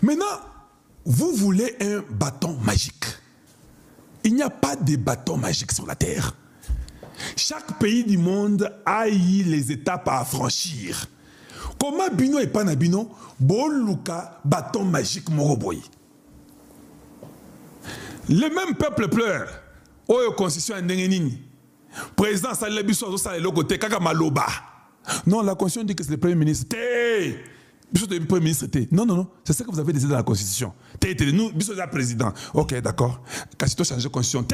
Maintenant, vous voulez un bâton magique. Il n'y a pas de bâton magique sur la terre. Chaque pays du monde a eu les étapes à franchir. Comment Bino et Panabino, Boluka, bâton magique Moroboy. Le même peuple pleure. Oyo constitution Ndengenini. Président Salebiso, ça est le côté Kaka Maloba. Non, la constitution dit que c'est le premier ministre. Le premier ministre. Non, non, non. C'est ça que vous avez décidé dans la constitution. Nous, nous sommes président. Ok, d'accord. Quand tu changes de constitution,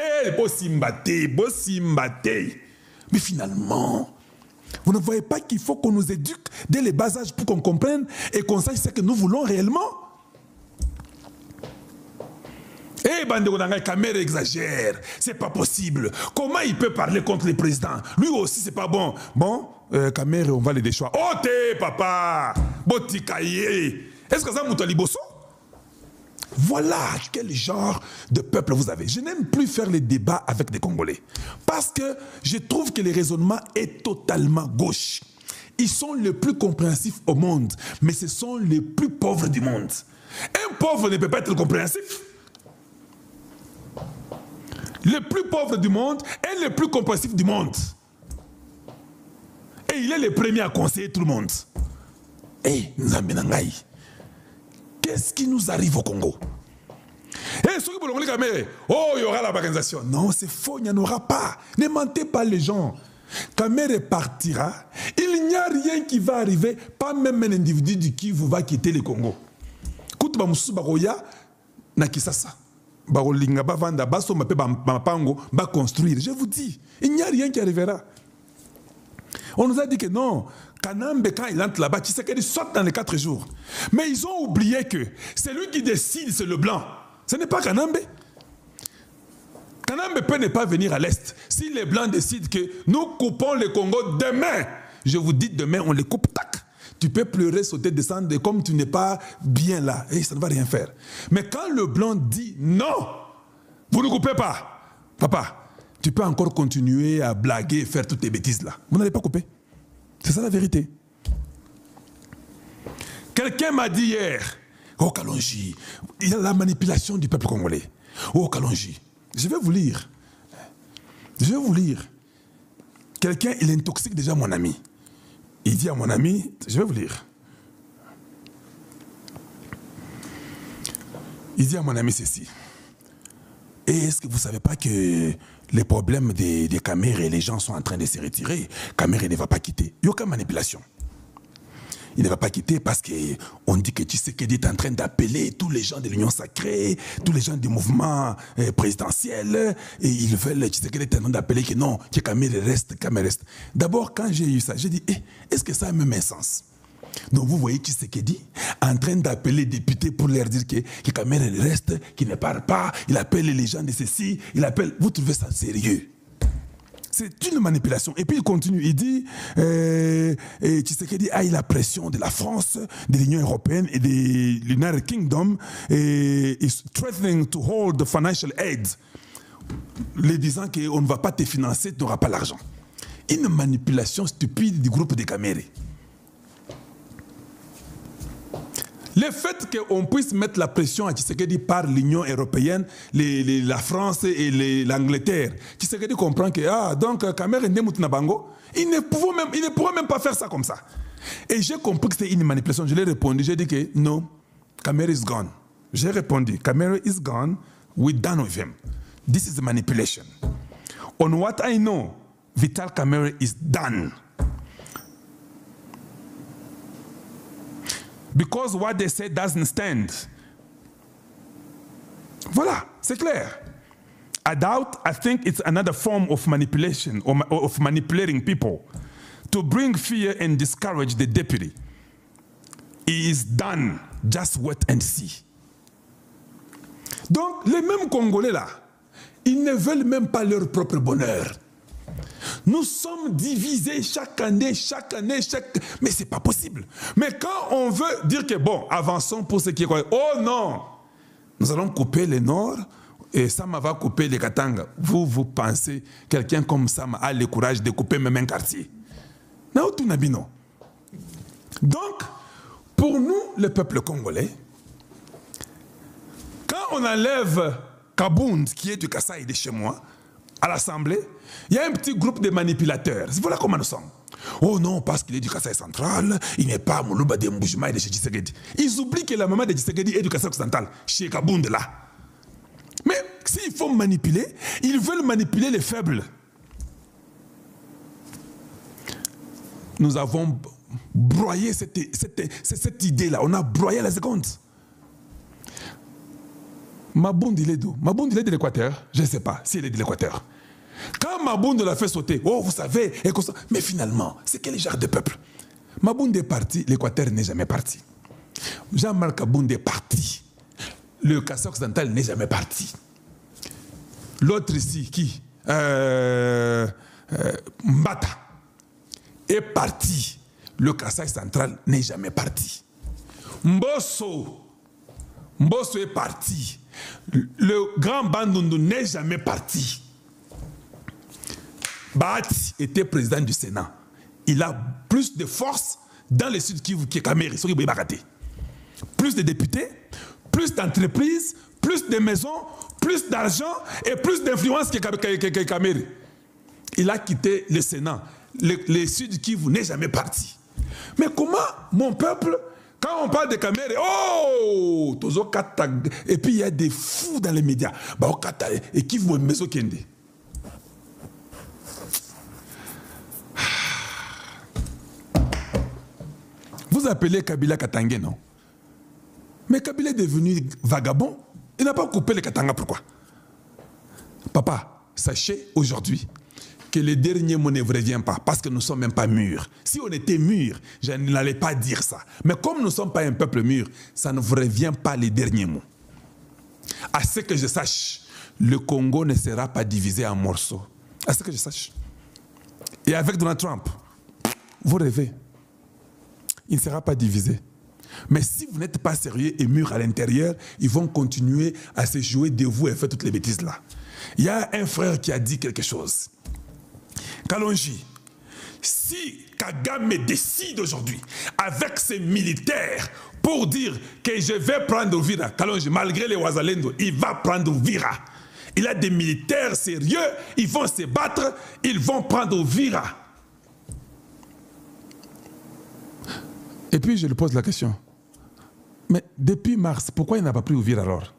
mais finalement, vous ne voyez pas qu'il faut qu'on nous éduque dès les bas âges pour qu'on comprenne et qu'on sache ce que nous voulons réellement. Eh, Bandegondanga, Kamere exagère. C'est pas possible. Comment il peut parler contre les présidents? Lui aussi, c'est pas bon. Bon, Kamere, on va les déchoir. Oh, t'es, papa! Botikaye! Est-ce que ça m'a liboso? Voilà quel genre de peuple vous avez. Je n'aime plus faire les débats avec des Congolais. Parce que je trouve que le raisonnement est totalement gauche. Ils sont les plus compréhensifs au monde, mais ce sont les plus pauvres du monde. Un pauvre ne peut pas être compréhensif. Le plus pauvre du monde est le plus compréhensif du monde. Et il est le premier à conseiller tout le monde. Hey, Nzambenangaï, qu'est-ce qui nous arrive au Congo? Et ceux qui vont dire, oh, il y aura la organisation. Non, c'est faux, il n'y en aura pas. Ne mentez pas les gens. Kamere partira, il n'y a rien qui va arriver, pas même un individu qui vous va quitter le Congo. Koutuba Moussou Baroya, Nakisasa. Barolinga Bavanda, Basso Mapé Bapango, va construire. Je vous dis, il n'y a rien qui arrivera. On nous a dit que non, Kanambe, quand il entre là-bas, tu sais qu'il saute dans les 4 jours. Mais ils ont oublié que c'est lui qui décide, c'est le blanc. Ce n'est pas Kanambe. Kanambe peut ne pas venir à l'Est. Si les blancs décident que nous coupons le Congo demain, je vous dis demain, on les coupe, tac. Tu peux pleurer, sauter, descendre, et comme tu n'es pas bien là, et ça ne va rien faire. Mais quand le blanc dit non, vous ne coupez pas, papa, tu peux encore continuer à blaguer et faire toutes tes bêtises là. Vous n'allez pas couper. C'est ça la vérité. Quelqu'un m'a dit hier, oh Kalonji, il y a la manipulation du peuple congolais. Oh Kalonji, je vais vous lire. Je vais vous lire. Quelqu'un, il intoxique déjà mon ami. Il dit à mon ami, je vais vous lire. Il dit à mon ami ceci. Et est-ce que vous ne savez pas que les problèmes des Kamere, les gens sont en train de se retirer? Kamere ne va pas quitter. Il n'y a aucune manipulation. Il ne va pas quitter parce qu'on dit que Tshisekedi est en train d'appeler tous les gens de l'Union sacrée, tous les gens du mouvement présidentiel, et ils veulent, Tshisekedi est en train d'appeler que non, que Kamere reste, Kamere reste. D'abord, quand j'ai eu ça, j'ai dit, est-ce que ça a même un sens? Donc vous voyez Tshisekedi en train d'appeler les députés pour leur dire que Kamere reste, qu'il ne parle pas, il appelle les gens de ceci, il appelle... Vous trouvez ça sérieux? C'est une manipulation. Et puis il continue, il dit, Tshisekedi a eu la pression de la France, de l'Union européenne et de l'United Kingdom, et is threatening to hold the financial aid, les disant qu'on ne va pas te financer, tu n'auras pas l'argent. Une manipulation stupide du groupe des Kamere. Le fait qu'on puisse mettre la pression à Tshisekedi par l'Union européenne, la France et l'Angleterre, Tshisekedi comprend que, donc, Kamere Ndemut Nabango, il ne pourra même pas faire ça comme ça. Et j'ai compris que c'était une manipulation. Je l'ai répondu, j'ai dit que non, Kamere is gone. J'ai répondu, Kamere is gone, we're done with him. This is a manipulation. On what I know, Vital Kamere is done. Because what they say doesn't stand. Voilà, c'est clair. I think it's another form of manipulation, or of manipulating people to bring fear and discourage the deputy. He is done. Just wait and see. Donc, les mêmes Congolais là, ils ne veulent même pas leur propre bonheur. Nous sommes divisés chaque année. Mais c'est pas possible. Mais quand on veut dire que bon, avançons pour ce qui est quoi. Oh non! Nous allons couper le nord et Sama va couper les Katanga. Vous pensez quelqu'un comme Sama a le courage de couper même un quartier? Non, tout n'abino. Donc, pour nous, le peuple congolais, on enlève Kabound, qui est du Kasaï de chez moi, à l'Assemblée, il y a un petit groupe de manipulateurs. Voilà comment nous sommes. Oh non, parce qu'il est du Kasaï central, il n'est pas Moulouba de Mboujima et de chez Tshisekedi. Ils oublient que la maman de Tshisekedi est du Kasaï occidental, chez Kabound là. Mais s'il faut manipuler, ils veulent manipuler les faibles. Nous avons broyé cette idée-là. On a broyé la seconde. Mabound, il est d'où? Mabound, il est de l'Équateur. Je ne sais pas s'il est de l'Équateur. Quand Mabound l'a fait sauter, oh, vous savez, mais finalement, c'est quel genre de peuple? Mabound est parti, l'Équateur n'est jamais parti. Jean-Marc Kabound est parti. Le Kasaï occidental n'est jamais parti. L'autre ici, qui Mbata est parti. Le Kasaï central n'est jamais parti. Mbosso est parti. Le grand Bandundu n'est jamais parti. Bahati était président du Sénat. Il a plus de force dans le sud Kivu que Kamere. Plus de députés, plus d'entreprises, plus de maisons, plus d'argent et plus d'influence que Kamere. Il a quitté le Sénat. Le sud Kivu n'est jamais parti. Mais comment mon peuple, quand on parle de Kamere, oh, et puis il y a des fous dans les médias. Et qui vous maison Kende. Vous appelez Kabila Katangé, non? Mais Kabila est devenu vagabond. Il n'a pas coupé le Katanga. Pourquoi? Papa, sachez aujourd'hui que le dernier mot ne vous revient pas parce que nous ne sommes même pas mûrs. Si on était mûrs, je n'allais pas dire ça. Mais comme nous ne sommes pas un peuple mûr, ça ne vous revient pas les derniers mots. À ce que je sache, le Congo ne sera pas divisé en morceaux. À ce que je sache. Et avec Donald Trump, vous rêvez. Il ne sera pas divisé. Mais si vous n'êtes pas sérieux et mûr à l'intérieur, ils vont continuer à se jouer de vous et faire toutes les bêtises là. Il y a un frère qui a dit quelque chose. Kalonji, si Kagame décide aujourd'hui avec ses militaires pour dire que je vais prendre Vira, Kalonji, malgré les Ouazalendo, il va prendre Vira. Il a des militaires sérieux, ils vont se battre, ils vont prendre Vira. Et puis je lui pose la question. Mais depuis mars, pourquoi il n'a pas pris Uvira alors?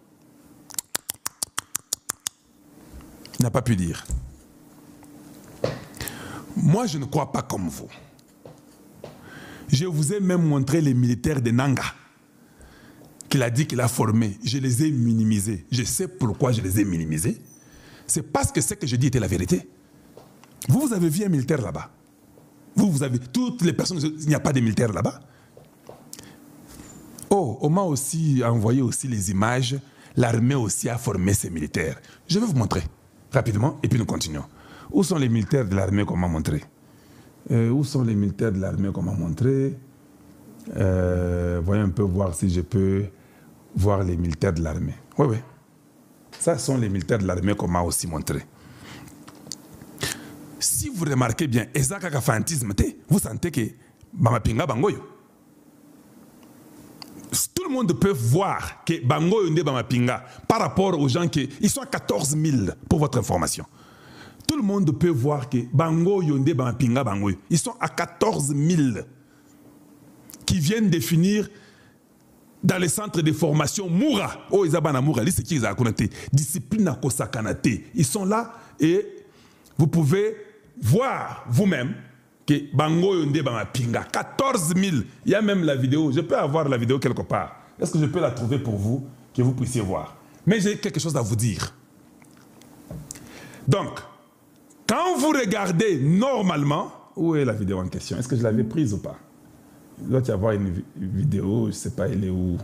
Il n'a pas pu dire. Moi, je ne crois pas comme vous. Je vous ai même montré les militaires de Nanga qu'il a dit qu'il a formés. Je les ai minimisés. Je sais pourquoi je les ai minimisés. C'est parce que ce que je dis était la vérité. Vous avez vu un militaire là-bas. Vous avez toutes les personnes, il n'y a pas de militaires là-bas. Oh, on m'a aussi envoyé aussi les images. L'armée aussi a formé ses militaires. Je vais vous montrer rapidement et puis nous continuons. Où sont les militaires de l'armée qu'on m'a montré? Où sont les militaires de l'armée qu'on m'a montré? Voyons un peu voir si je peux voir les militaires de l'armée. Oui, oui. Ça sont les militaires de l'armée qu'on m'a aussi montré. Si vous remarquez bien, Ezaka fantisme, vous sentez que Bamapinga Bangoyo. Tout le monde peut voir que Bangoyo n'est Bamapinga par rapport aux gens qui ils sont à 14 000 pour votre information. Tout le monde peut voir que Bango Yonde Bamapinga Bangoyo, ils sont à 14 000 qui viennent définir dans les centres de formation Moura. Oh, Isabana Moura, c'est qui ils ont connecté. Discipline à Kosakanate. Ils sont là et vous pouvez voir vous-même que Bango Yonde Bamapinga, 14 000. Il y a même la vidéo. Je peux avoir la vidéo quelque part. Est-ce que je peux la trouver pour vous, que vous puissiez voir? Mais j'ai quelque chose à vous dire. Donc, quand vous regardez normalement, où est la vidéo en question? Est-ce que je l'avais prise ou pas? Il doit y avoir une vidéo, je ne sais pas, elle est où?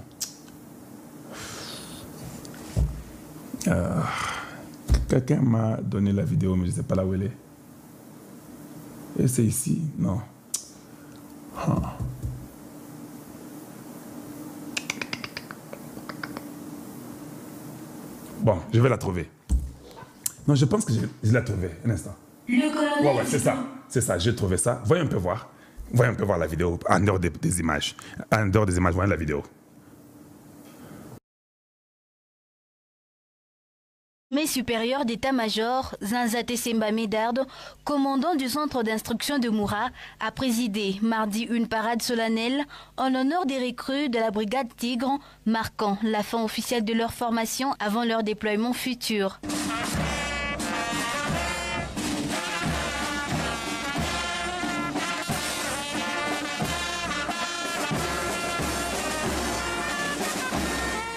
Quelqu'un m'a donné la vidéo, mais je ne sais pas là où elle est. Et c'est ici? Non. Bon, je vais la trouver. Non, je pense que je l'ai trouvé. Un instant. Ouais, c'est ça, j'ai trouvé ça. Voyons un peu voir. Voyons un peu voir la vidéo en dehors des images. En dehors des images, voyons la vidéo. Mais supérieur d'état-major, Zanzate Semba Médarde, commandant du centre d'instruction de Moura, a présidé mardi une parade solennelle en l'honneur des recrues de la brigade Tigre, marquant la fin officielle de leur formation avant leur déploiement futur.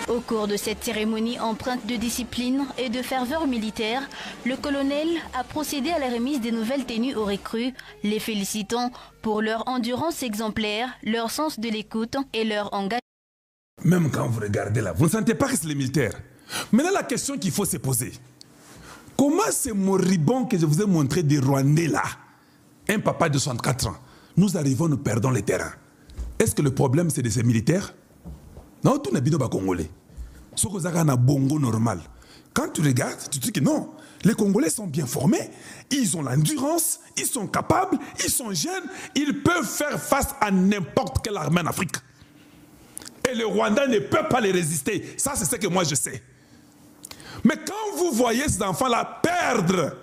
Au cours de cette cérémonie empreinte de discipline et de ferveur militaire, le colonel a procédé à la remise des nouvelles tenues aux recrues, les félicitant pour leur endurance exemplaire, leur sens de l'écoute et leur engagement. Même quand vous regardez là, vous ne sentez pas que c'est les militaires. Maintenant, la question qu'il faut se poser, comment ces moribonds que je vous ai montré des Rwandais là, un papa de 64 ans, nous arrivons, nous perdons les terrains. Est-ce que le problème c'est de ces militaires? Non, tout n'est pas congolais. Ce que vous avez un bongo normal. Quand tu regardes, tu te dis que non, les Congolais sont bien formés, ils ont l'endurance, ils sont capables, ils sont jeunes, ils peuvent faire face à n'importe quelle armée en Afrique. Et le Rwanda ne peut pas les résister. Ça, c'est ce que moi je sais. Mais quand vous voyez ces enfants-là perdre,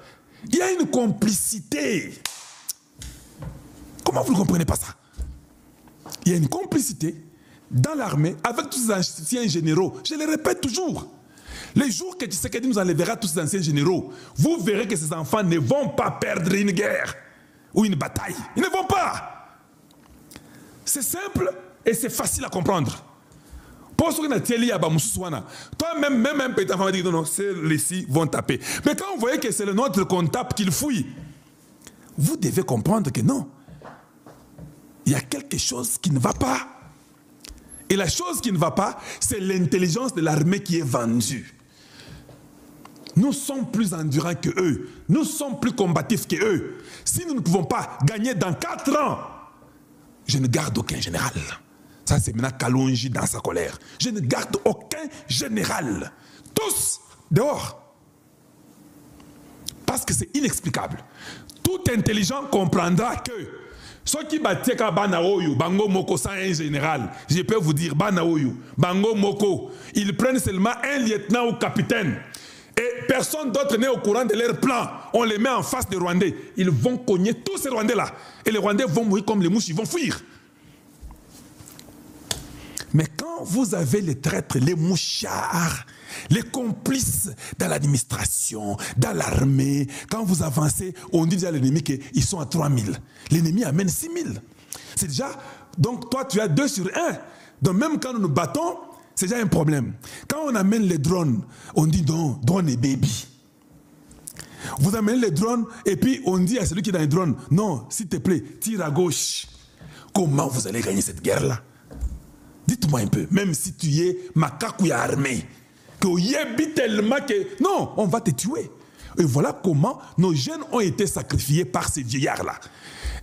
il y a une complicité. Comment vous ne comprenez pas ça? Il y a une complicité dans l'armée avec tous ces anciens généraux. Je le répète toujours. Les jours que Tshisekedi nous enlèvera tous ces anciens généraux, vous verrez que ces enfants ne vont pas perdre une guerre ou une bataille. Ils ne vont pas. C'est simple et c'est facile à comprendre. Pour ceux qui n'ont pas toi-même, même un petit enfant va dire non, ceux-ci vont taper. Mais quand vous voyez que c'est notre comptable qu'il fouille, vous devez comprendre que non. Il y a quelque chose qui ne va pas. Et la chose qui ne va pas, c'est l'intelligence de l'armée qui est vendue. Nous sommes plus endurants que eux. Nous sommes plus combatifs que eux. Si nous ne pouvons pas gagner dans 4 ans, je ne garde aucun général. Ça, c'est maintenant Kalonji dans sa colère. Je ne garde aucun général. Tous dehors. Parce que c'est inexplicable. Tout intelligent comprendra que ceux qui battent Banaoyu, Bango Moko sans un général, je peux vous dire, Banaoyu, Bango Moko, ils prennent seulement un lieutenant ou capitaine. Et personne d'autre n'est au courant de leur plan. On les met en face des Rwandais. Ils vont cogner tous ces Rwandais-là. Et les Rwandais vont mourir comme les mouches, ils vont fuir. Mais quand vous avez les traîtres, les mouchards, les complices dans l'administration, dans l'armée, quand vous avancez, on dit déjà à l'ennemi qu'ils sont à 3000. L'ennemi amène 6000. C'est déjà, donc toi tu as 2 sur 1. Donc même quand nous nous battons, c'est déjà un problème. Quand on amène les drones, on dit non, drone et baby. Vous amenez les drones et puis on dit à celui qui est dans les drones, non, s'il te plaît, tire à gauche. Comment vous allez gagner cette guerre-là? Dites-moi un peu, même si tu es macaque armé, que tu tellement que... Non, on va te tuer. Et voilà comment nos jeunes ont été sacrifiés par ces vieillards-là.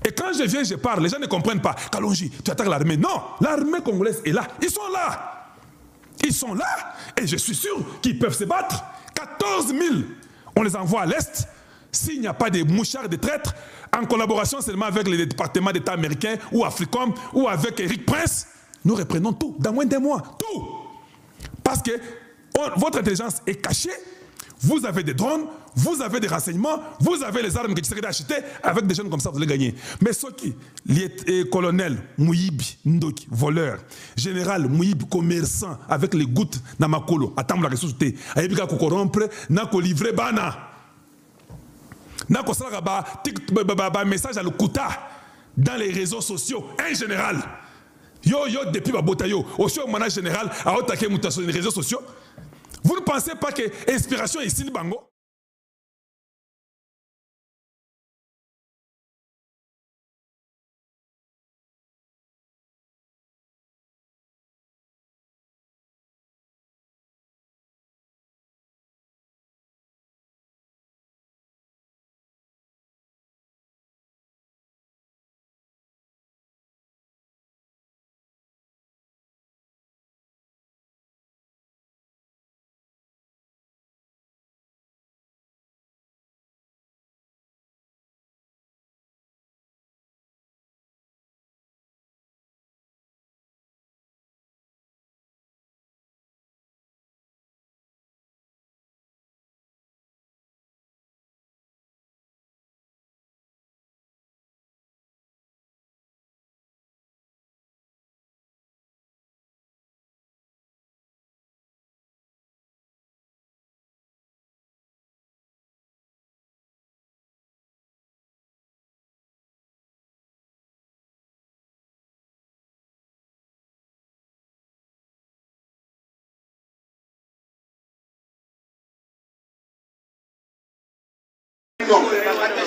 Et quand je viens, je parle, les gens ne comprennent pas. Kalonji, tu attaques l'armée. Non, l'armée congolaise est là. Ils sont là. Ils sont là. Et je suis sûr qu'ils peuvent se battre. 14 000, on les envoie à l'Est. S'il n'y a pas de mouchards, de traîtres, en collaboration seulement avec les départements d'État américains ou Africom ou avec Eric Prince, nous reprenons tout, dans moins d'un mois, tout. Parce que votre intelligence est cachée, vous avez des drones, vous avez des renseignements, vous avez les armes que tu serais acheter, avec des jeunes comme ça, vous allez gagner. Mais ceux qui, colonel Mouyibi Ndoki, voleur, général Mouyibi, commerçant, avec les gouttes dans ma colo, attendre la ressource, ayébika ko corrompre, na ko livrer bana. Na ko sala ba message à l'Okuta dans les réseaux sociaux, un général. Yo, depuis ma botayo, au show manage général, à attaquer sur les réseaux sociaux. Vous ne pensez pas que inspiration est ici le bango?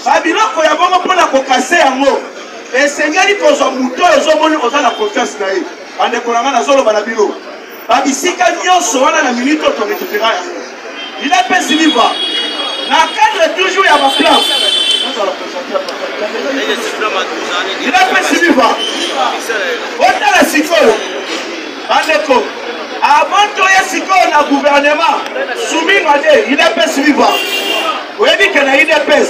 babiloko ya bongo mpona kokase yango esengeli kozwa moto oyo ozomoni oza na confiance na ye bandeko na nga nazoloba na bino babisika nyonso wana na minute oyo torekipera yango il apesi liva na cadre toujours ya baplan il apesi liva otala sikoyo bandeko avant toye sikoyo na gouvernement Soumingade il apesi liva oyebi ke na idps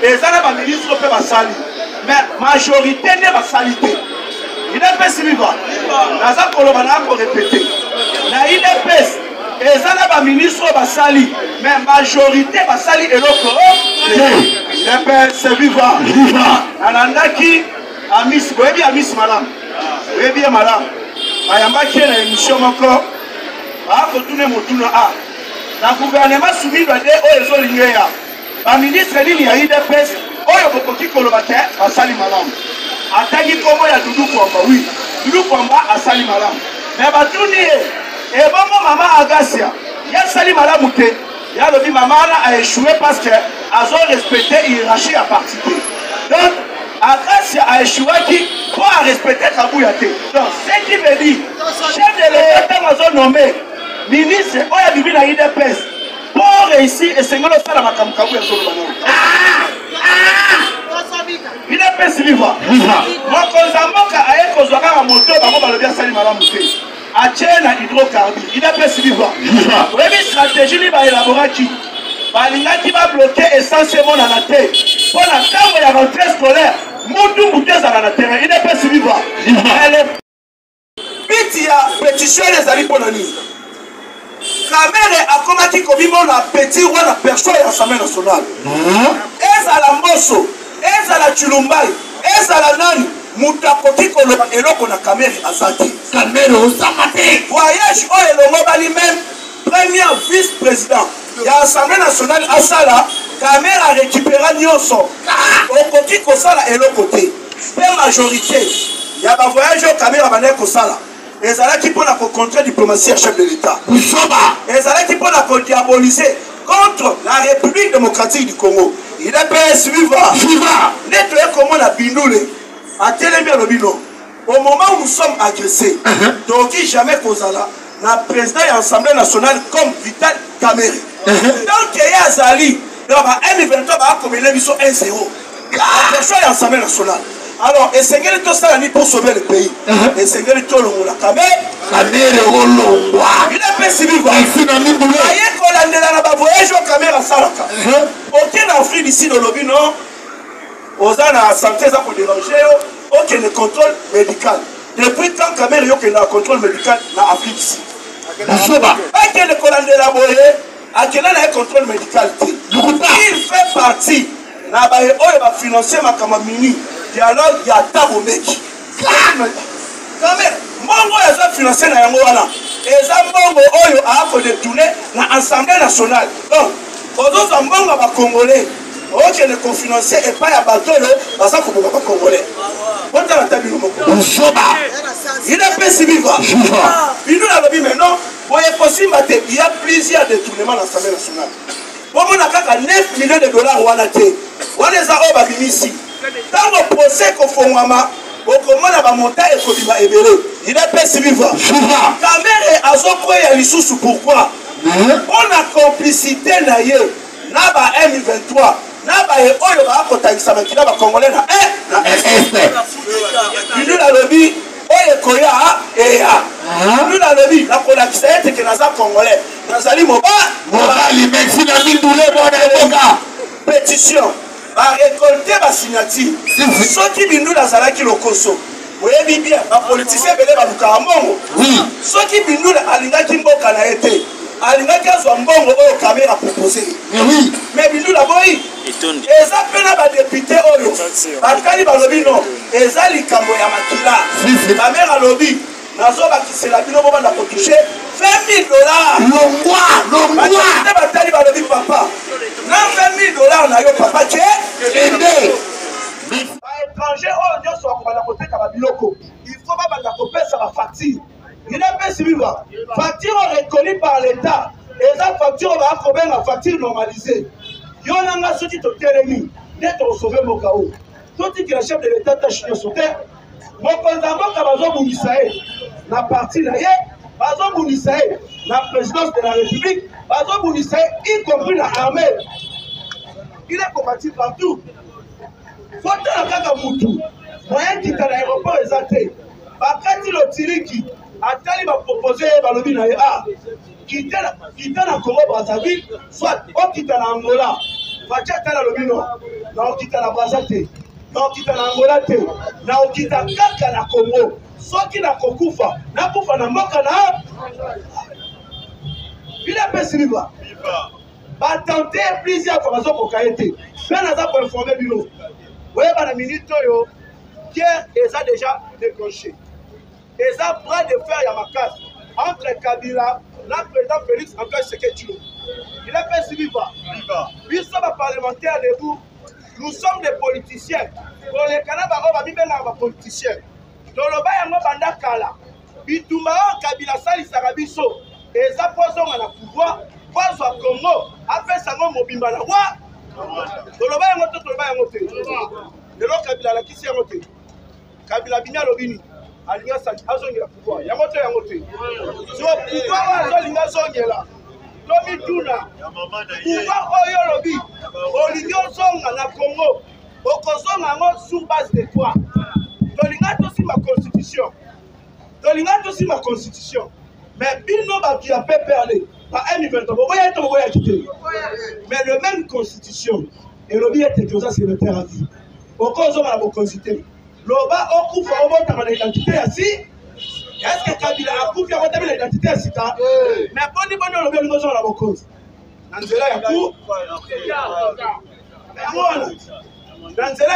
eza na baministre mpe basali mais majorité nde basali te idps viva naza koloba na korepete na idps eza na baministre basali mais majorité basali eloko idps viva nalandaki amisi boyebi amisi malamu oyebi ye malamu bayambaki ye na émission moko baakotune motuna a na gouvernement Soumingade oyo ezolinga ya baministre nini ya idps oyo bokoki koloba te basali malamu ataki kombo ya Dudu Kwamba oui Dudu Kwamba asali malamu mais batuni ye ebongo mama Agasia yasali malamu te yalobi mama wana a échoué parce que azo respecté hiérarchie ya parti te donc Agasia a échouaki pour a respecter Kabuya te donc ce qui veut dire chef de l'état azo nommé ministre oyo bibi na idps pour réussir et sengolo sala makambo Kabuya solo bango il est pesi viva mokonza mboka aye kozwa kaka moto bango balobi asali malamu te atie na hydrocarbure il est pesi viva oyebi stratégie ni baelaboraki balingaki babloke essentiellement na na te mpo na ntango ya rentrée scolaire mutu ezala na terrain il est pesi viva biti ya pétition ezali mpo na nini Kamere akomaki kobimona petit roi na perso ya Assemblée nationale ezala mboso ezala chulumbai ezala nani mutakoki koloba eloko na Kamere azati Kamere osamate voyage oyo elongo bali même premier vice-président ya Assemblée nationale asala Kamere a récupéra nyonso okoki kosala eloko te pe majorité ya ba voyage oyo Kamere bande kosala ezalaki mpona kocontre diplomatie ya chef de l'État ezalaki mpona kodiaboliser contre la République démocratique du Congo il est payé suivant nde toye komona Bindule atelemi alobi no au moment où nous sommes agressés tokoki jamais kozala na président ya Assemblée nationale comme Vital Kamerhe donc ye azali ba M23 baakomele biso 1-0 aperso ya Assemblée nationale. Alors, essayez tout ça pour sauver le pays. Essayez tout le monde. Kamere olongwa. Il est possible de voir. Il y a un voyage au caméra salaka. Aucun Afrique ici dans le non. Aux la santé ça pour déranger. Aucun contrôle médical. Depuis quand Kamere y a un contrôle médical dans l'Afrique ici. Aucun contrôle médical. Il fait partie. Na baye oyo ba financer makama mini dialogue ya tabo meki Kamere mbongo ya financer na yango wana eza mbongo oyo a ko détourner na Assemblée nationale donc ozo za mbongo ba congolais oke ne cofinancer et pas ya batolo basa ko ba congolais bonta la tabilo moko il est possible vivre il nous a dit mais non voyez possible il y a plusieurs détournements dans l'Assemblée nationale. Bon, on a 9 millions de dollars wana te. Wana za oba bimisi. Tango procès ko fongwama, okomona ba monta e ko biba ebele. Il est possible vivre. Kamere azoko ya lisusu pourquoi? On a complicité na ye na ba M23. Na ba e oyo ba ko tangisa makila ba congolais na na est. Nous la lobby oye koya eya. Nous la lobby la kolakisa ete ke naza congolais. Nazali moba merci na Bindule bona eboka pétition ba récolter ba signature soki Bindule azalaki lokoso oyebi bien ba politicien bele ba luka mbongo soki Bindule alingaki mboka na ete alingaki azwa mbongo oyo Kamere a proposé mais Bindule boyi eza pena ba député oyo bakali balobi non eza likambo ya makila Kamere alobi nazoba kisela bino boba na kotoucher $20,000 longwa batali balobi papa na $20,000 na yo papa ke ende ba étranger oyo nyonso akobanda koteka babiloko il faut babanda kopesa bafacture il est possible vivre facture reconnue par l'état eza facture baakobenga facture normalisée Yonanga soki to telemi, net to sauver Mokao. Tout que le chef de l'État t'a chigné sur terre. Mokonzambo Kabazo Bounisae, la partie là, Bazo Bounisae, la présidence de la République, Bazo Bounisae, y compris l'armée. Il est combattu partout. Faut que la Moutou, moyen qui est à l'aéroport exacté, Bakati Lotiriki, Atali va proposer Balobi Naïa, qui est dans Congo Brazzaville, soit au qui est en Angola, Fatiata la Lobino, non qui est à la Brazzaville. Non, qui est en Angola, non, qui est en Congo, soit qui est en Kokufa, n'a pas fait Mokana. Il a fait Siliva. Va tenter plusieurs formations pour Kaïté. Mais on a pour informer Bilo. Oui, la minute, Pierre est déjà déclenché. Ils ont bras de fer Yamakas entre Kabila, le président Félix Antoine Seketilo. Il a fait Siliva. Ils sont parlementaires debout. Nous sommes des politiciens. Pour les Canadiens, on va vivre dans les politiciens. Dans le bas, il y a un bandakala. Bitumba, Kabila Sali Sarabiso. Et ça pose un pouvoir. Pose un Congo. Après ça, on mobimba la roi. Dans le bas, il y a un autre. Le long Kabila la qui s'est roté. Kabila Binia Lobini. Alinga Sali. Azongi la pouvoir. Il y a un autre. Sur le pouvoir, Azolinga Zongela. Tomi Tuna. Pouvoir Oyo Lobi. Olivier Zonga na Congo. Okozonga sur base de quoi? Tolinga aussi ma constitution. Tolinga aussi ma constitution. Mais Bino qui a fait parler. Par M23. Mais le même constitution. Et le bien était que ça c'est le terrain. Okozonga la constitution. Loba okufa obota na identité asi. Est-ce que Kabila a coupé à l'identité asi? Mais bon bon le bien nous la cause. Nanzela ya coup. Dans cela,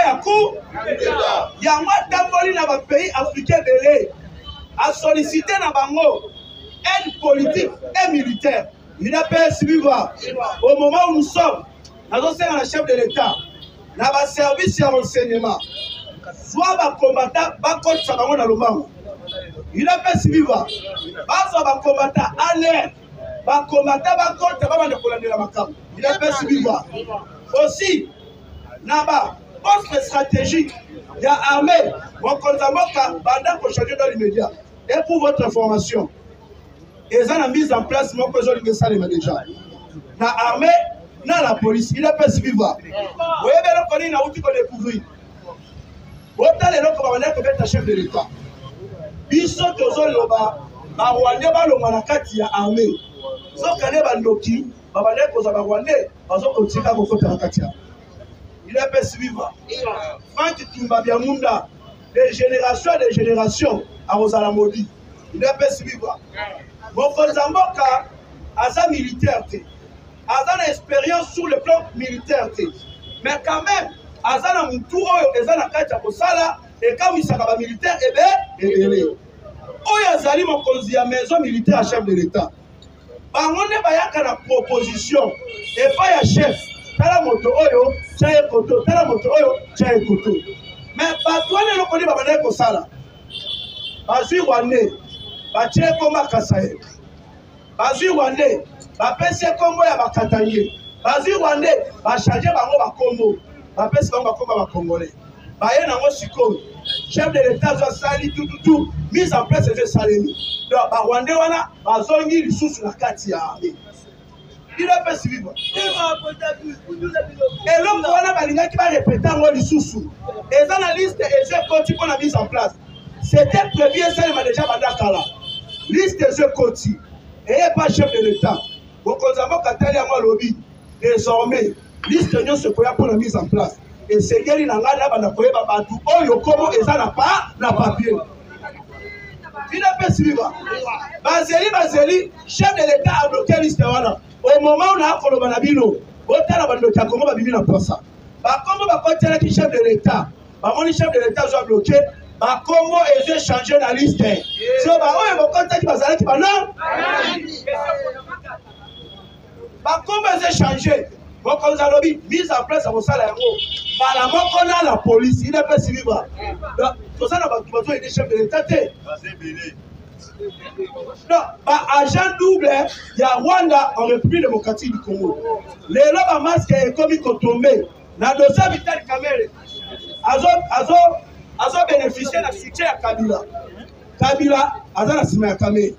il y a un pays africain à solliciter aide politique et militaire. Il a pas suivi. Au moment où nous sommes, nous avons un chef de l'État, nous avons un service de renseignement. Soit un combattant, il a pas suivi. Un combattant à l'air, un combattant, il a pas suivi. Aussi, Naba, poste stratégique, il y a armée, mon Konzamoka, Banda pour changer dans l'immédiat. Et pour votre information, ils ont mis en place mon besoin de ça déjà. La armée, dans la police, il a pas suivi. Vous voyez, il a outil qu'on découvre. Autant les gens qui vont être chef de l'État. Ils sont tous là-bas, Rwandais, il y a armée. Ils sont calés dans Noki, Rwandais, il a pas suivi. Franck Tumba Biamunda, des générations à Rosalamodi. Il a pas suivi. Mon Zamboka, Aza militaire, Aza expérience sur le plan militaire. Mais quand même, Aza Moutouro, Aza Nakacha Kosala, et quand il s'est militaire, eh bien, Oyazali, mon conseiller à maison militaire à chef de l'État. On est à la proposition, et pas à chef. Tala moto oyo, chaye koto, tala moto oyo, chaye koto. Mais batouane le koni babane ko sala. Bazui wane, bache koma kasaye. Bazui wane, bapesi kombo ya bakatanye. Bazui wane, bachange bango bakombo. Bapesi bango bakomba bakongolais. Baye nango siko. Chef de l'État zo sali tout mise en place de salemi. Donc ba Rwande wana bazongi lisusu na kati ya armée. Il a pas suivi. Et l'homme voilà balinga qui va répéter en haut du sous-sous. Et dans la liste et jeux côté qu'on a mis en place. C'était prévu et ça il m'a déjà bandakala. Liste des jeux côté. Et il n'y a pas chef de l'État. Donc on a Katali à moi lobby. Désormais, liste de se pour la mise en place. Et c'est guéri dans la bandakoye babatu. Oh yokomo et ça n'a pas la papier. Il a pas suivi. Bazeli, chef de l'État a bloqué liste voilà. Au moment où on a fait le banabino, on a bloqué comment va vivre dans ça. Bah comment va continuer qui chef de l'État, bah mon chef de l'État soit bloqué, bah comment ils ont changé la liste. Si on va on va continuer qui va s'arrêter qui va non. Bah comment ils ont changé. Bon comme ça lobby mise en place à vos salaires. Bah la mort qu'on a la police, il n'a pas suivi. Donc pour ça on a besoin des chefs de l'État. Non, agent double, il y a Rwanda en République démocratique du Congo. Les lobes à masque est comme ils sont tombés. Dans le dossier Vital Kamerhe, azo bénéficié de la soutien à Kabila. Kabila, azo la sima ya Kamerhe.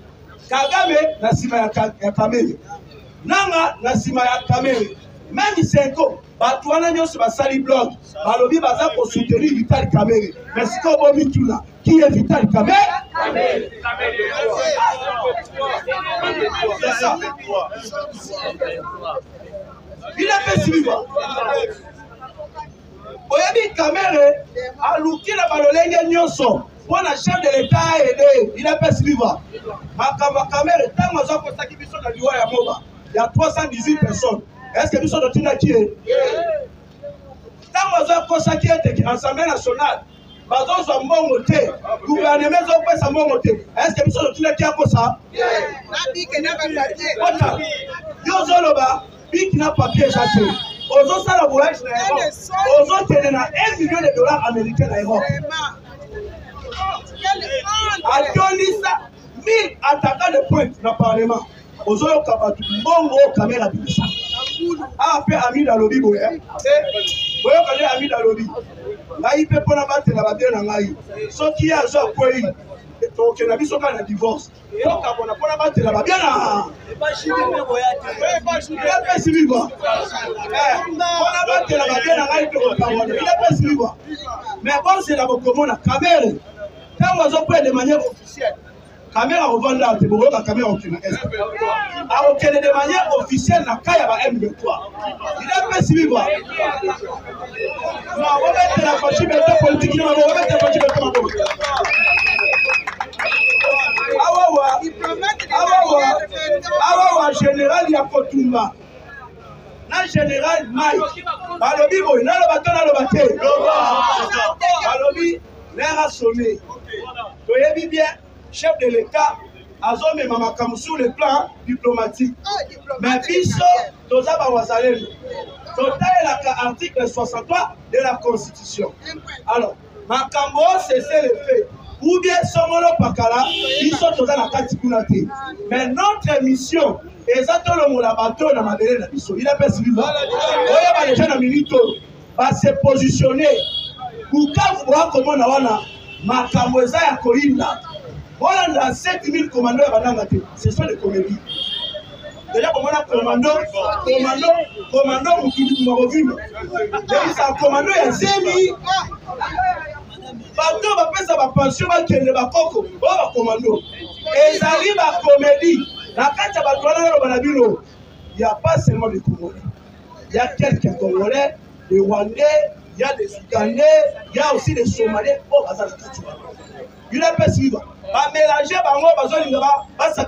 Kagame, la sima ya Kamerhe. Nanga, la sima ya Kamerhe. Même Senko, Batouana Nyos Basali Blog, Balobi Baza pour soutenir Vital Kamerhe. Mais si on voit tout là, qui est Vital Kamerhe? C'est ça. Il a fait suivre. Oyebi Kamerhe a louki la balolenge nyonso pour la chef de l'État a aidé. Il a fait suivre. Makamba Kamerhe, tant que ça qui biso na liwa ya moba, il y a 318 personnes. Est-ce que nous sommes dans la qui est? Tant que ça qui est l'Assemblée nationale, bazos a mongoté, gouvernement a mongoté. Est-ce que nous sommes dans la qui a pour ça? Yozoloba, big n'a papier chassé. Aux autres, ça la voyage, aux autres, il y a $1 million américains à Europe. A donné ça, 1000 attaquants de pointe dans le Parlement. Aux autres, Bongo, caméra de ça. A fait Ami dans le lobby, vous voyez, Ami dans le lobby. Là, il peut pas battre la bataille dans l'aïe. Ce qui a un pays, donc il a vu son cas de divorce. Et donc, on a pas battre la bataille là. Il a fait suivre. On a battu la bataille dans l'aïe, il a fait suivre. Mais bon, c'est la Bokomon à Kamerhe. Quand on a pris de manière officielle, Kamerhe revend là, c'est pour la caméra au Kenya. Alors qu'elle est de manière officielle, la Kaya va M23. Il a fait suivre. Non, on va mettre la continuité politique, on va mettre la continuité politique. Awa général ya Kotumba. Na général Mai. Balobi boy, na lo bato na lo baté. Balobi l'air a sonné. Toyebi bien. Chef de l'État, Azome Mamakamu sur le plan diplomatique. Mais Bisso, Tozaba Wazalem, total l'article 63 de la Constitution. Alors, Makambo, c'est le fait. Ou bien Somolo Pakala, Bisso Toza la Katikunate. Mais notre mission, exactement le bateau dans ma belle Bisso. Il a pas suivi. Oya les gens à Milito va se positionner. Pour qu'on voit comment on a Makambo ya Koinda. Voilà 7000 commandeurs à Nangate. Ce sont des comédies. Déjà, comme on a commando, Moutoudi Marovino. C'est un commando, il y a Zemi. Bateau va faire sa pension, va qu'il va coco. On va commando. Et ça arrive à comédie. La carte va tourner dans le Banabino. Il n'y a pas seulement des Congolais. Il y a quelques Congolais, des Rwandais, il y a des Ougandais, il y a aussi des Somalais. Oh, ça il a pas suivre. Va mélanger, va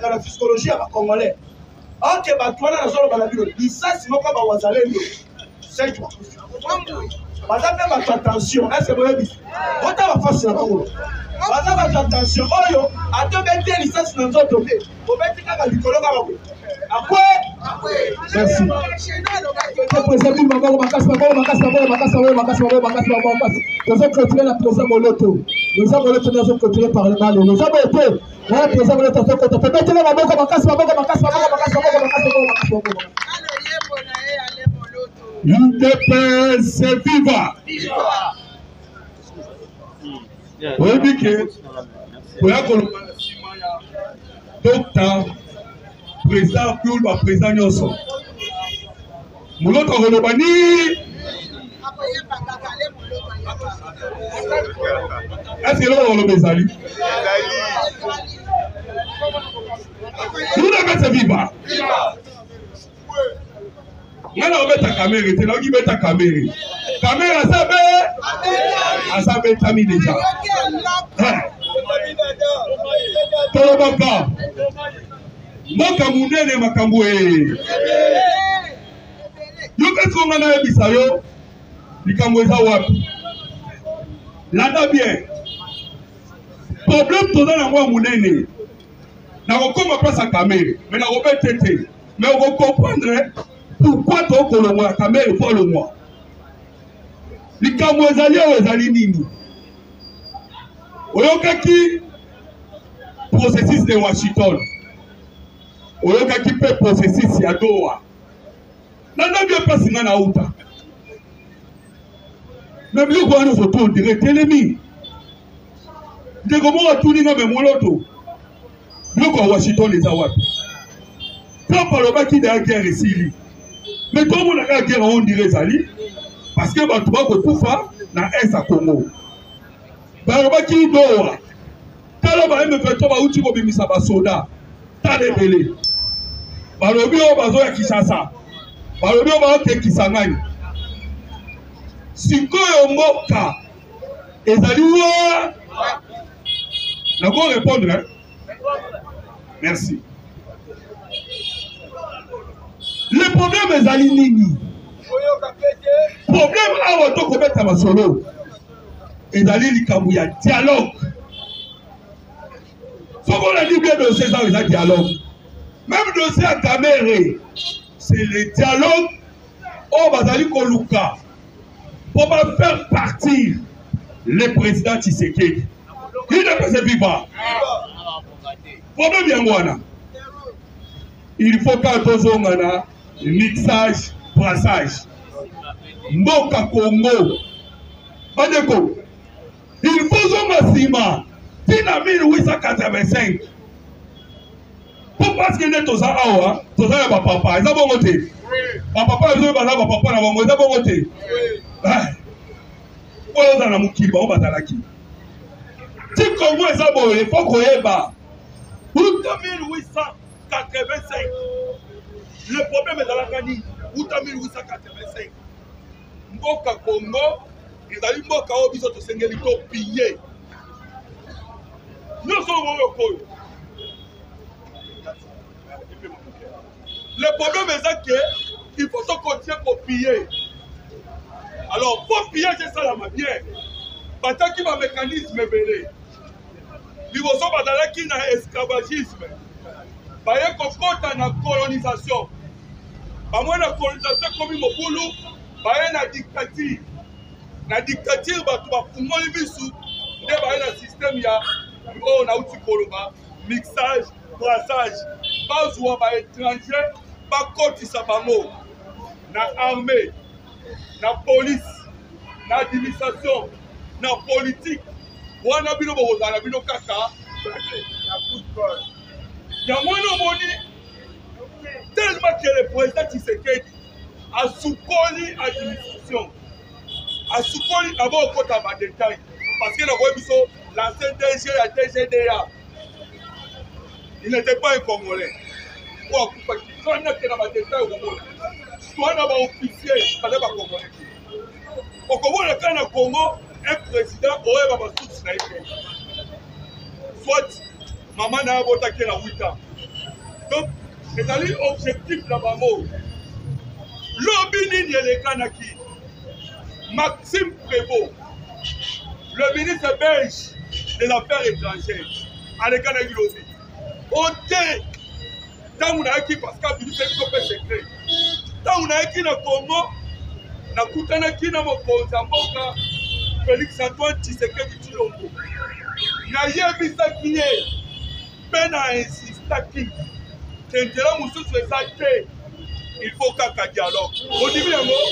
la physiologie à Congolais. Ok, bah, toi, dans la zone de la ville, il s'est si mon cas, c'est toi. Madame, votre attention, est-ce que vous avez vu? Votre face, c'est la parole. Madame, votre attention, oh yo, à te mettre licence dans notre domaine. Vous mettez qu'à l'école, après, merci. Nous avons clôturé la présidente Moloto. Nous avons clôturé par le mal. Nous avons été la présidente Moloto. Mettez la maman comme UDPS viva. Oui, Biké. Docteur, président Pioul, président Nyonso. Moloto Rolobani. Est-ce que l'on a le Bezali? Nous devons être vivants. Nous devons mettre la caméra. Nous devons mettre la caméra. Caméra, ça fait Tami déjà. Tolobaka. Mokamune ne Makamboué. Yo qu'est-ce qu'on a dit ça yo? Likamweza wapi? Landa bien. Problème tout dans la moi munene. Na kokoma place à caméra, mais na robert tété. Mais on comprendre pourquoi toi ko le moi caméra faut le moi. Likamweza lio ezali nini? Oyokaki processus de Washington. Oyoka qui peut processus ya Doha. Nana bien passé na outa. Même lui quoi nous autour direct ennemi. De comment a tout ninga me moloto. Lui quoi Washington les awat. Quand par le bas qui de la guerre ici. Mais tout le monde a la guerre on dirait Zali parce que ba tuba ko tufa na est à Congo. Par le bas qui Doha. Tala ba M23 ba uti ko bimisa ba soda. Ta rebelle. Balobi o bazo ya Kinshasa. Balobi o bazo te Kisangani. Sikoyo mboka ezali wa na go répondre hein? Merci. Le problème ezali nini? Problème awa to ko beta masolo. Ezali likambu ya dialogue. Soko na dit bien de ces ans ezali dialogue. Même dossier à Kamere, c'est le dialogue au Bazali Koluka pour faire partir le président Tshisekedi. Il ne peut se vivre. Problème Yangwana. Il faut qu'un tozongana mixage, brassage. Mboka Congo. Badeko. Il faut zonga sima. Tina 1885. Parce que nous sommes là, nous sommes là, papa. Ils ont bon côté. Papa, ils ont bon papa, ils ont bon côté. Ils ont un mouki, ils ont un qui. Si Congo est ça, il faut qu'on y ait bas. Pour 1885, le problème est dans la Gani. Pour 1885, Mboka Congo, ils ont dit Mboka au biso to sengelito pillé. Nous sommes au Congo. Le problème est qu'il faut se continuer pour piller. Alors, pour piller, c'est ça la manière. Parce qu'il y a un mécanisme belé. Il faut qu'il y ait un esclavagisme. Il y a une colonisation. Il y a une colonisation comme il y a une dictature. La dictature, il y a un système, il y a un mixage, brassage. Pas de étrangers. Pas contre Sabango, na armée, na police, na administration, na politique. Wana bino boza na bino kaka, na football. Ya mwana moni tellement que le président Tshisekedi a soukoli administration. A soukoli avant kota ba détail parce que na ko biso l'ancien DG la DGDA. Il n'était pas un Congolais. Pour on a que dans ma détail au Congo. Soit on a un officier, pas de Congolais. Au Congo, le Congo, un président aurait pas tout sniper. Soit maman n'a pas attaqué la 8 ans. Donc, c'est un objectif là-bas. L'Obini le Kanaki, Maxime Prévost, le ministre belge des Affaires étrangères, à l'Ekanaki aussi. On dit tant on a qui parce qu'il c'est un secret. Tant on a qui na Congo, na kutana qui na mokonza mboka Félix Antoine Tshisekedi Tshilombo. Na yebisa qui est pena insista qui tendera mususu ezate. Il faut qu'un dialogue. On dit bien mot.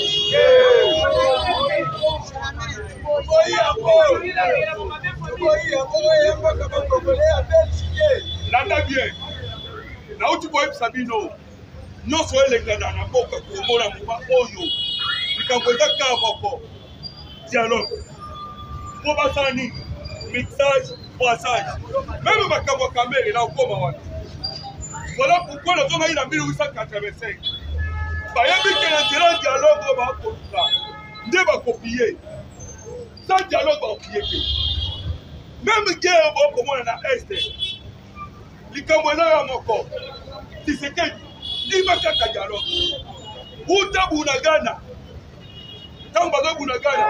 Là bien. Là où tu vois Sabino, non seulement les gars dans la boca pour la mouvement oyo, mais quand vous êtes encore dialogue, Bobasani, mixage, brassage, même ma caméra là encore. Voilà pourquoi la zone a eu en 1885. Il y a un dialogue va pas copier. Ça dialogue va copier. Même guerre comme on a est. Les Camerounais ont encore. Si c'est que il va faire dialogue. Où t'as Ghana? Tant Bunagana.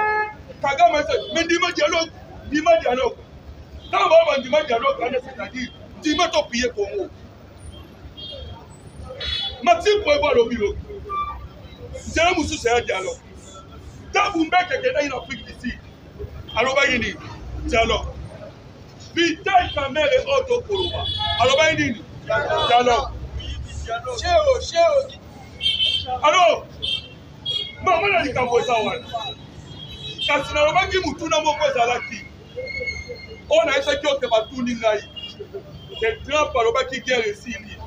Kagame mais dis-moi dialogue. Dis-moi dialogue. Tant que dis-moi dialogue, c'est-à-dire dis-moi ton pied Congo. Maxime Prévost le bureau. C'est un moussou, c'est un dialogue. Quand vous mettez quelqu'un en Afrique d'ici, alors va y dialogue. Putain, kamere oto koloba aloba nini dialogue alors mama na likambo eza wana kasi nalobaki mutuna moko ezalaki oyo nayesaki oke batuni ngai ke Trump alobaki guerre esili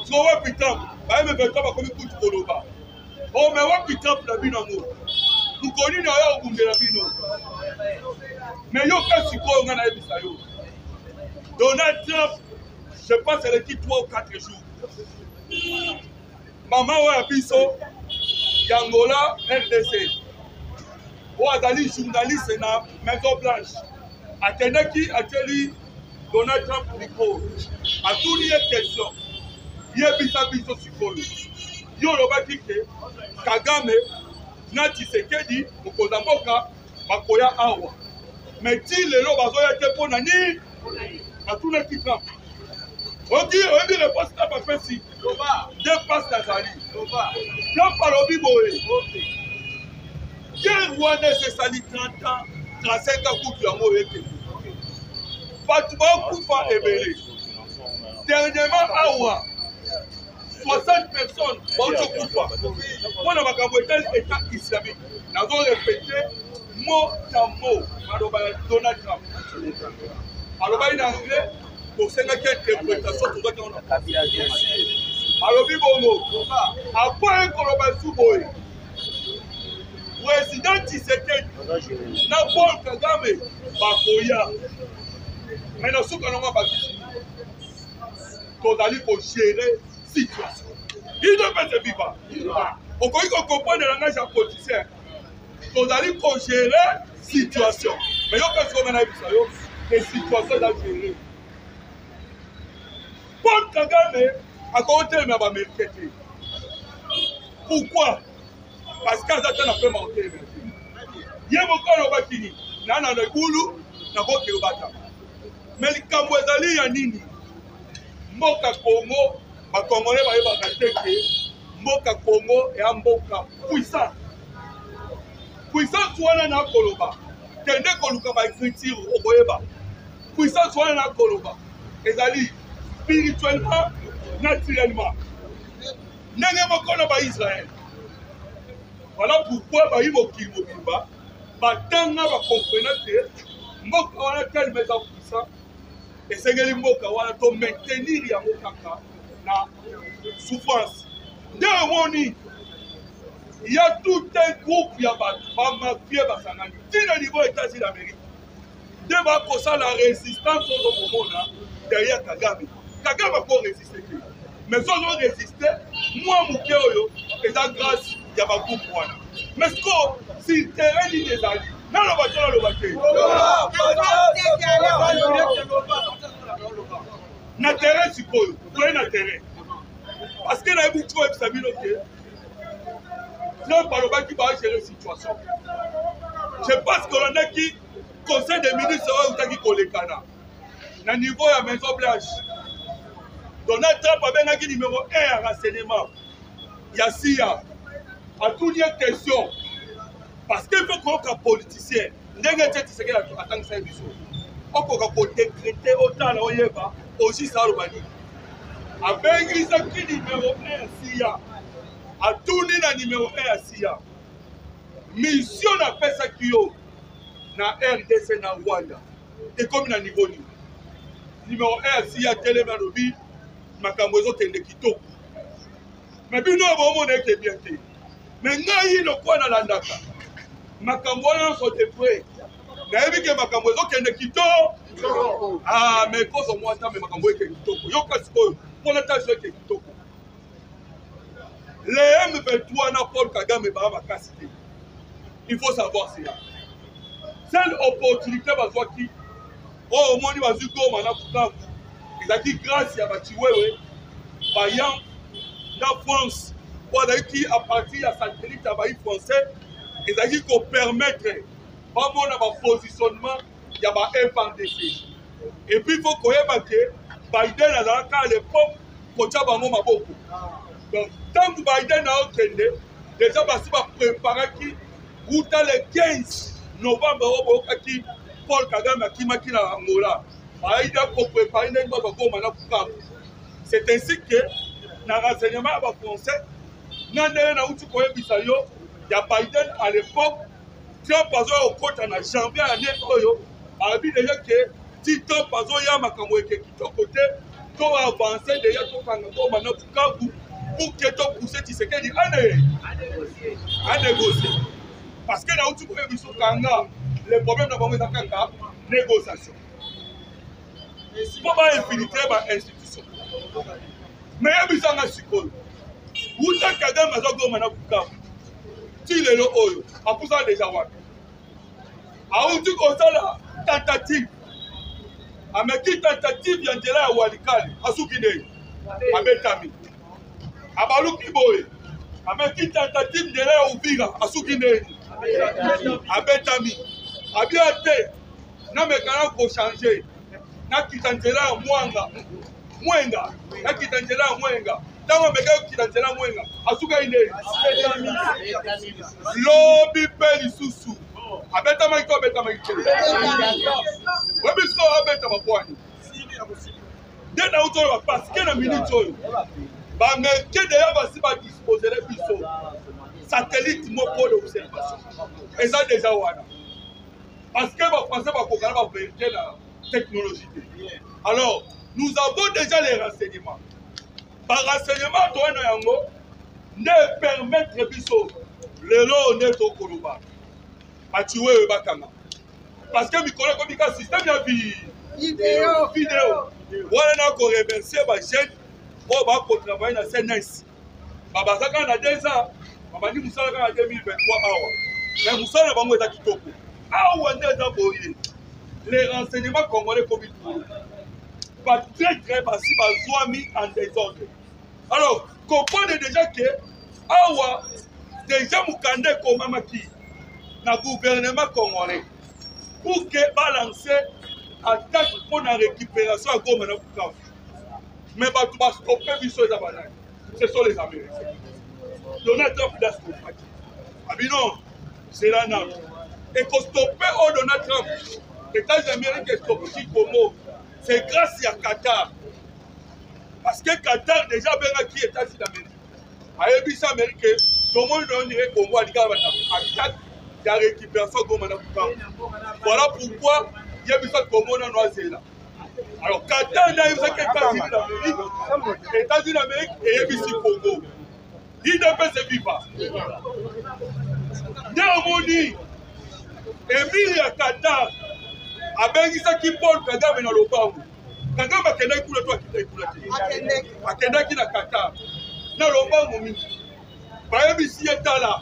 so wapi Trump bayeme veto bakomi kutu koloba o me wapi Trump na bino yango mukoni na oyo okundela bino me yo ka sikoyo nga nayebisa yo Donald Trump je pense eleki 3 ou 4 jours mama oyo ya biso yangola RDC oyo azali journaliste na Maison Blanche akendaki atieli Donald Trump likolo atuni ye question yebisa biso sikoyo yo olobaki ke Kagame na Tshisekedi mokonzi mboka bakoya awa me ti lelo bazoya te mpo na nini atunaki Trump oyebi réponse na bapesi de passe nazali Trump alobi boye guerre wana esesali 30 ans 35 ans kutu yango oyeke bato bakufa ebele dernièrement awa 60 personnes baotokufa mpona makambo etali état islamique nazo répété mot à mot maloba ya Donald Trump alobaki na anglais tosengaki interprétation tozaki wana alobi bongo apres koloba su boye président Tshisekedi na Paul Kagame bakoya me na suka nango bakisi tozali kogere situation ino mpe se viva okoki kokomprendre langage ya politicien tozali kogere situation me yo kasi konga nayebisa yo ke situation eza gere Paul Kagame akotelema baamerikain te pourquoi parce que aza te na pema otelema te ye moko alobaki nini nana na ebulu nakoki obata me likambo ezali ya nini mboka Congo bakongole bayebaka te ke mboka Congo eya mboka puissance wana na koloba kende koluka baécriture okoyeba puissance wana na koloba ezali spirituellement naturellement ndenge moko na baisrael voilà pourquoi bayi mokili mobimba batanga bakomprena te mboka wana telema eza puissant esengeli mboka wana to maintenir yango kaka na souffrance nde omoni il y a tout un groupe ya bato bamafie basangani ntina niveau États-Unis d'Amérique nde bakosala résistance ozo komona derrière Kagame Kagame ako résister te mais ozo résister mwa moke oyo eza grâce ya bagroupe wana mais siko si terrain nini ezali naloba te naloba te na terrain sikoyo toye na terrain parce que nayebi tiko yebisa bino te Trump alobaki bagere situation je pense kolondaki conseil des ministres oyo utaki kolekana na niveau ya Maison Blanche Donald Trump abengaki numéro 1 ya renseignement ya CIA atuni question parce que faut koyoka politicien ndenge te Tshisekedi atangisa biso okoka kodécréter otala oyeba osisa aloba nini abengisaki numéro 1 ya CIA atuni na numéro 1 ya CIA mission napesaki yo na RDC na Rwanda ekomi na niveau nini numéro 1 ya CIA telema alobi makambo ezokende kitoko me bino bomona eke bien te me ngai lokwa nalandaka makambo wana nyonso te pre nayebi ke makambo ezokende kitoko me kozo mwa ta me makambo eke kitoko yoka sikoyo mpona taso eke kitoko le M23 na Paul Kagame baa makasi te il faut savoir cela seule opportunité bazwaki oyo omoni bazwi goma na Bukavu ezalaki grâce ya batiwewe bayan na France po azalaki a partir ya satellite ya bayi français ezalaki kopermettre bamona bapositionnement ya ba FARDC et puis faut koyeba ke Biden azalaka à l'époque kotia bango maboko donc tant que Biden a okende déjà basi bapreparaki uta le 15 novembre oyo boyokaki Paul Kagame akimaki na Angola C'est ainsi que dans le renseignement français, il y a Biden à l'époque, Trump a côté en janvier année, a dit déjà que si Trump a côté, pour avancer déjà pour que tu pousses Tshisekedi à négocier. Parce que là où tu peux les problèmes de la négociation. Il ne faut pas infiltrer l'institution. Mais il y a besoin de support. Où est-ce que Kagame a dit que a poussé déjà wapi. A où tu as la tentative. A meki tentative ya njela ya walikali. A soukine. A betami. A baluki boye. A meki tentative njela ya Uvira. A soukine. A betami. A bien te. Na mekana ko changer. Na kitanjela ya mwenga. Na kitanjela ya mwenga. Tango meka kitanjela ya mwenga. A souka ine. Lobi peli susu. Abetama iko abetama iko. Webi siko abetama pwani. Dena uto parce que na minute oyo. Ba meke de ya basi ba disposer les biso. Satellite moko de observation. Eza déjà wana. Parce que ba français ba kokala ba vérifier la technologie. Alors, nous avons déjà les renseignements. Par renseignement to na yango ne permettre biso lelo ne to koloba. Parce que Mikolo comme un système de vidéo. Voilà na ko remercier ba jeune pour ba ko travailler na CNS. Baba saka na 2 ans, baba ni musala ka 2023 awa. Mais musala bango eta kitoko. Awa ndeza boye. Les renseignements congolais comme il faut. Pas très basi ba zoami en désordre. Alors, comprenez déjà que awa déjà mukande ko mamaki. Na gouvernement congolais pour que balancer attaque pour la récupération à Goma na Bukavu. Mais bah tu vas stopper biso les Américains. Ce sont les Américains. Donald Trump doit stopper. Ah mais non, c'est la NAM. Et qu'on stopper au Donald Trump, les États-Américains stoppent Como. C'est grâce à Qatar. Parce que Qatar déjà bien qui est États-Unis d'Amérique. Aïe bis américain, tout le monde dirait Congo a dit attaque. La récupération comme on a. Voilà pourquoi il y a besoin de Congo dans Noisela. Alors, Qatar a besoin États-Unis d'Amérique et il y a besoin de Congo. Il ne peut se vivre. Néanmoins, Emilia Qatar a besoin de Paul Kagame dans le Bango. Kagame a Kenda Kula toi qui t'a écoulé. A Kenda qui n'a Qatar. Dans le Bango, il y a besoin de là.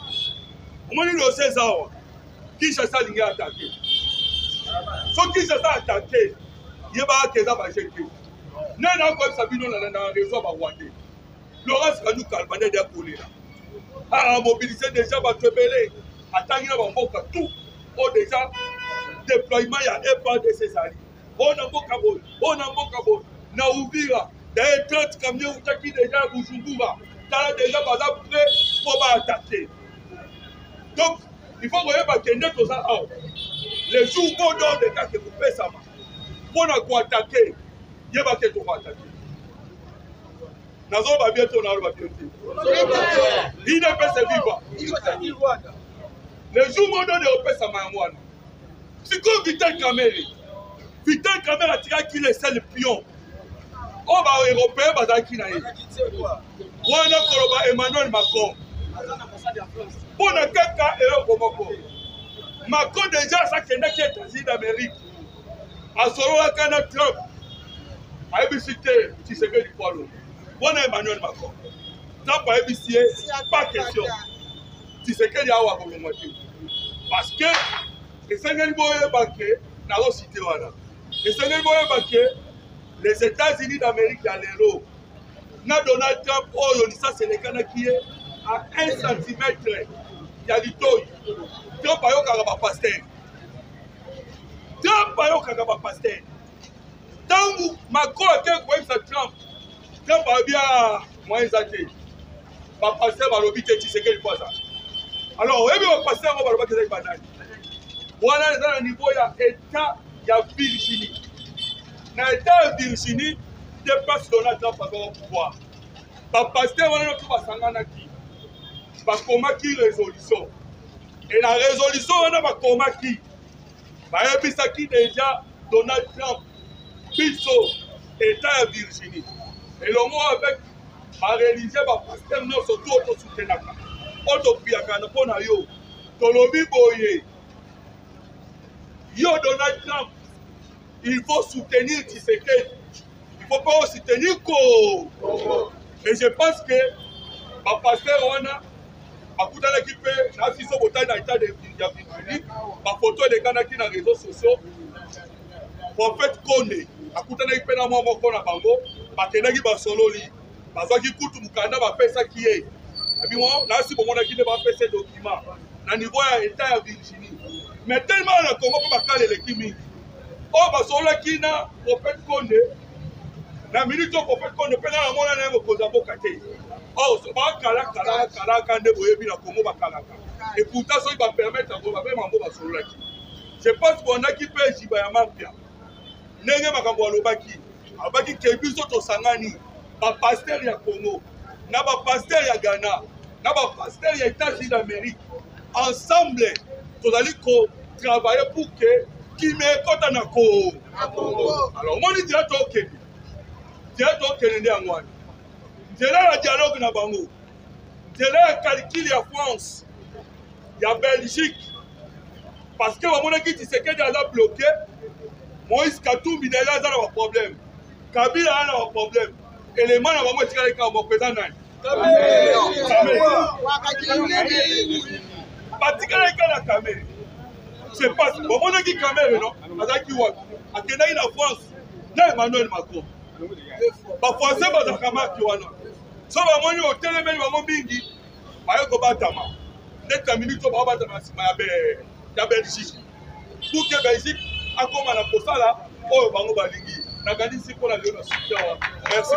Comment il y a 16 ans qui cherche à attaquer. Ceux qui cherchent à attaquer, il y a des gens qui ont été. Nous avons comme ça, nous avons réseau à Rwanda. Laurence Kanou Kalbane de Apoulé. A mobilisé déjà, va te belé. Attaquer tout. Oh, déjà, déploiement, il y a un pas de ces alliés. On a beaucoup na Uvira. D'ailleurs, 30 camions qui déjà à Bujumbura. T'as déjà pas prêt pour attaquer. Donc, il faut que vous les jours où on donne des cas que vous faites ça, pour nous attaquer, il y a des gens qui vont attaquer. Nous allons bientôt dans le il ne peut se vivre. Les jours où on donne des repères, ça m'a moi. C'est comme Vital Kamere. Vital Kamere a tiré qui est le pion. On va européen, on va qui n'a pas. On a Emmanuel Macron. Pour le cas et Macron déjà ça qui est aux États-Unis d'Amérique. À solo à Canada Trump. A ébicité si c'est que du poids. On a Emmanuel Macron. Trump a ébicité, pas question. Si c'est que du poids. Parce que les Sénégalais banquiers n'ont cité voilà. Les Sénégalais banquiers, les États-Unis d'Amérique dans l'euro. Na Donald Trump, oh, ça c'est le Canada qui est à 1 cm. Il y a du toy. Trump a eu un pasteur. Trump a eu un pasteur. Tant que Macron a été Trump, Trump a bien moins athée. Ma pasteur va l'obiter, tu sais quelle fois ça. Alors, oui, mais ma pasteur va l'obiter, c'est banal. Voilà, dans le niveau, il y a État, il y a ville chimique. na état ya Virginie dépasse Donald Trump aza au pouvoir bapaster wana nyonso basanganaki bakomaki résolution et la résolution wana bakomaki bayebisaki déjà Donald Trump biso état ya Virginie elongo avec bareligie bapaster nyonso to otosoutenaka otopiyaka na mpo na yo tolobi boye yo Donald Trump il faut soutenir Tshisekedi il faut pas soutenir Congo et je pense que bapaster wana bakutanaki mpe na biso botali na état ya Virginie bafoto elekanaki na réseaux sociaux prophète Konde akutanaki mpe na mwa moko na bango bakendaki basololi bazwaki kutu mokanda bapesaki ye abimo nasi bomonaki nde bapesa document na niveau ya état ya Virginie mais tellement na Congo mpo bakala eleki mingi oyo basololaki na prophète Konde na minute oyo prophète Konde mpe nga namona na ye mokonzi ya mboka te oyo bakalaka nde boyebi na Congo bakalaka et pourtant soki bapermettre yango bapema yango basololaki je pense bondaki mpe jiba ya mapia ndenge makambo alobaki ke biso tosangani bapaster ya Congo na bapaster ya Ghana na bapaster ya États-Unis d'Amérique ensemble tozali kotravailler pour que kimia ekota na Congo. Alors omoni nzela tokende nde yango wana nzela ya dialogue na bango nzela ya calcul ya France ya Belgique parce que bamonaki Tshisekedi aza bloqué Moïse Katumbi déjà aza na baproblème Kabila aza na baproblème élément na bango etikali kaka mopeza nani batikali kaka na Kamere je passe bamonaki Kamere non azalaki wapi akendaki na France na Emmanuel Macron bafrançais bazalaka maki wana so bamoni otelemeli bango mingi baye kobatama ndeti na minute oyo baobatama na nsima ya Belgique pour que Belgique akoma na kosala oyo bango balingi nakanisi mpo na lelo na sukia wa merci.